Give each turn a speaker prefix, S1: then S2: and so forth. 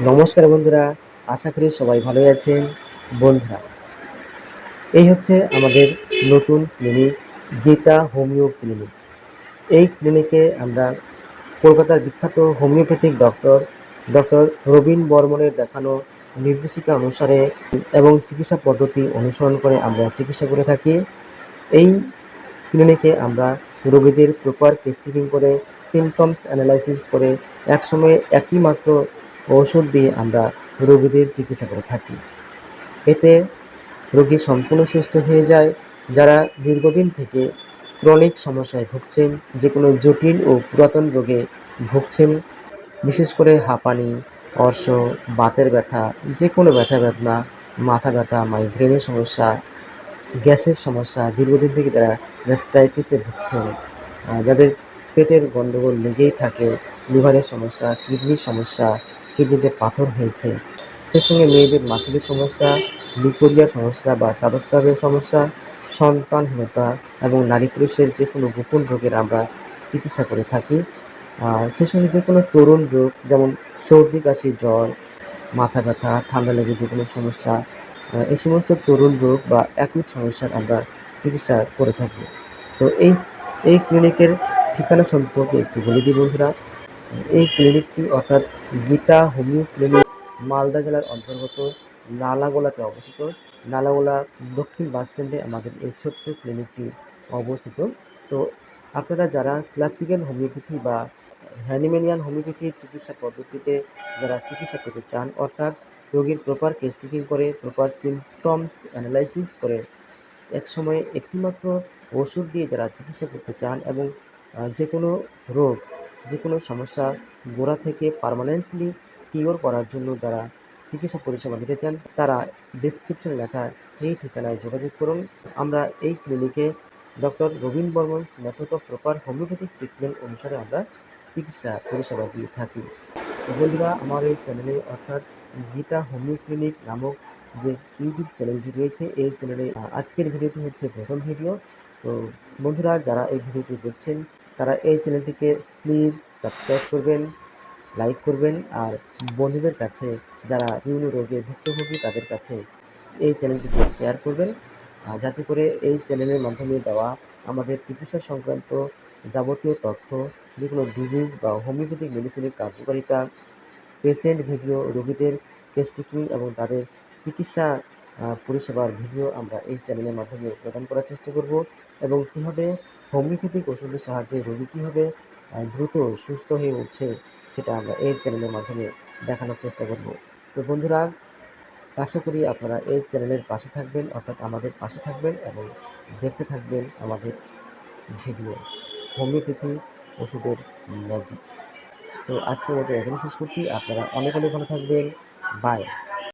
S1: নমস্কার বন্ধুরা, আশা করি সবাই ভালোই আছেন। বন্ধুরা, এই হচ্ছে আমাদের নতুন ক্লিনিক, গীতা হোমিও ক্লিনিক। এই ক্লিনিকে আমরা কলকাতার বিখ্যাত হোমিওপ্যাথিক ডক্টর রবীন বর্মনের দেখানো নির্দেশিকা অনুসারে এবং চিকিৎসা পদ্ধতি অনুসরণ করে আমরা চিকিৎসা করে থাকি। এই ক্লিনিকে আমরা রোগীদের প্রপার টেস্টিং করে সিমটমস অ্যানালাইসিস করে একসময়ে একটি মাত্র ওষুধ দিয়ে আমরা রোগীদের চিকিৎসা করে থাকি। এতে রোগী সম্পূর্ণ সুস্থ হয়ে যায়। যারা দীর্ঘদিন থেকে ক্রনিক সমস্যায় ভুগছেন, যে কোনো জটিল ও পুরাতন রোগে ভুগছেন, বিশেষ করে হাঁপানি, অর্শ, বাতের ব্যথা, যে কোনো ব্যথা বেদনা, মাথা ব্যথা, মাইগ্রেনের সমস্যা, গ্যাসের সমস্যা, দীর্ঘদিন থেকে যারা গ্যাস্ট্রাইটিসে ভুগছেন, যাদের পেটের গণ্ডগোল লেগেই থাকে, লিভারের সমস্যা, কিডনির সমস্যা, কিডনিতে পাথর হয়েছে, সে সঙ্গে মেয়েদের মাসিকের সমস্যা, লিকোরিয়ার সমস্যা বা সাদাস্রাবের সমস্যা, সন্তানহীনতা এবং নারী পুরুষের যে কোনো গোপন রোগের আমরা চিকিৎসা করে থাকি। সে সঙ্গে যে কোনো তরুণ রোগ যেমন সর্দি, কাশি, জ্বর, মাথা ব্যথা, ঠান্ডা লেগে যে কোনো সমস্যা, এই সমস্ত তরুণ রোগ বা অ্যাকুট সমস্যার আমরা চিকিৎসা করে থাকি। তো এই ক্লিনিকের ঠিকানা সম্পর্কে একটু বলে দিই বন্ধুরা। এই ক্লিনিকটি অর্থাৎ গীতা হোমিও ক্লিনিক মালদা জেলার অন্তর্গত নালাগোলাতে অবস্থিত। নালাগোলা দক্ষিণ বাস স্ট্যান্ডে আমাদের এই ছোট্ট ক্লিনিকটি অবস্থিত। তো আপনারা যারা ক্লাসিক্যাল হোমিওপ্যাথি বা হ্যানিম্যানিয়ান হোমিওপ্যাথির চিকিৎসা পদ্ধতিতে যারা চিকিৎসা করতে চান, অর্থাৎ রোগীর প্রপার টেস্টিং করে, প্রপার সিমটমস অ্যানালাইসিস করে একসময়ে একটিমাত্র ওষুধ দিয়ে যারা চিকিৎসা করতে চান এবং যে কোনো রোগ, যে কোনো সমস্যা গোড়া থেকে পার্মানেন্টলি কিওর করার জন্য যারা চিকিৎসা পরিষেবা নিতে চান, তারা ডেসক্রিপশনে লেখা এই ঠিকানায় যোগাযোগ করুন। আমরা এই ক্লিনিকে doctor Rabin Barman's method of proper homeopathic treatment অনুসারে আমরা চিকিৎসা পরিষেবা দিয়ে থাকি। তো বন্ধুরা, আমার এই চ্যানেলে অর্থাৎ গীতা হোমিও ক্লিনিক নামক যে ইউটিউব চ্যানেলটি রয়েছে, এই চ্যানেলে আজকের ভিডিওটি হচ্ছে প্রথম ভিডিও। তো বন্ধুরা, যারা এই ভিডিওটি দেখছেন তারা এই চ্যানেলটিকে প্লিজ সাবস্ক্রাইব করবেন, লাইক করবেন, আর বন্ধুদের কাছে যারা বিভিন্ন রোগে ভুক্তভোগী তাদের কাছে এই চ্যানেলটিকে শেয়ার করবেন, যাতে করে এই চ্যানেলের মাধ্যমে দেওয়া আমাদের চিকিৎসা সংক্রান্ত যাবতীয় তথ্য, যে কোনো ডিজিজ বা হোমিওপ্যাথিক মেডিসিনের কার্যকারিতা, পেশেন্ট ভিডিও, রোগীদের টেস্টিং এবং তাদের চিকিৎসা পরিষেবার ভিডিও আমরা এই চ্যানেলের মাধ্যমে প্রদান করার চেষ্টা করব এবং কীভাবে হোমিওপ্যাথিক ওষুধের সাহায্যে রোগী কীভাবে দ্রুত সুস্থ হয়ে উঠছে সেটা আমরা এই চ্যানেলের মাধ্যমে দেখানোর চেষ্টা করব। তো বন্ধুরা, আশা করি আপনারা এই চ্যানেলের পাশে থাকবেন, অর্থাৎ আমাদের পাশে থাকবেন এবং দেখতে থাকবেন আমাদের ভিডিও হোমিওপ্যাথি ওষুধের ম্যাজিক। তো আজকের মতো এখানে শেষ করছি। আপনারা অনেক ভালো থাকবেন। বাই।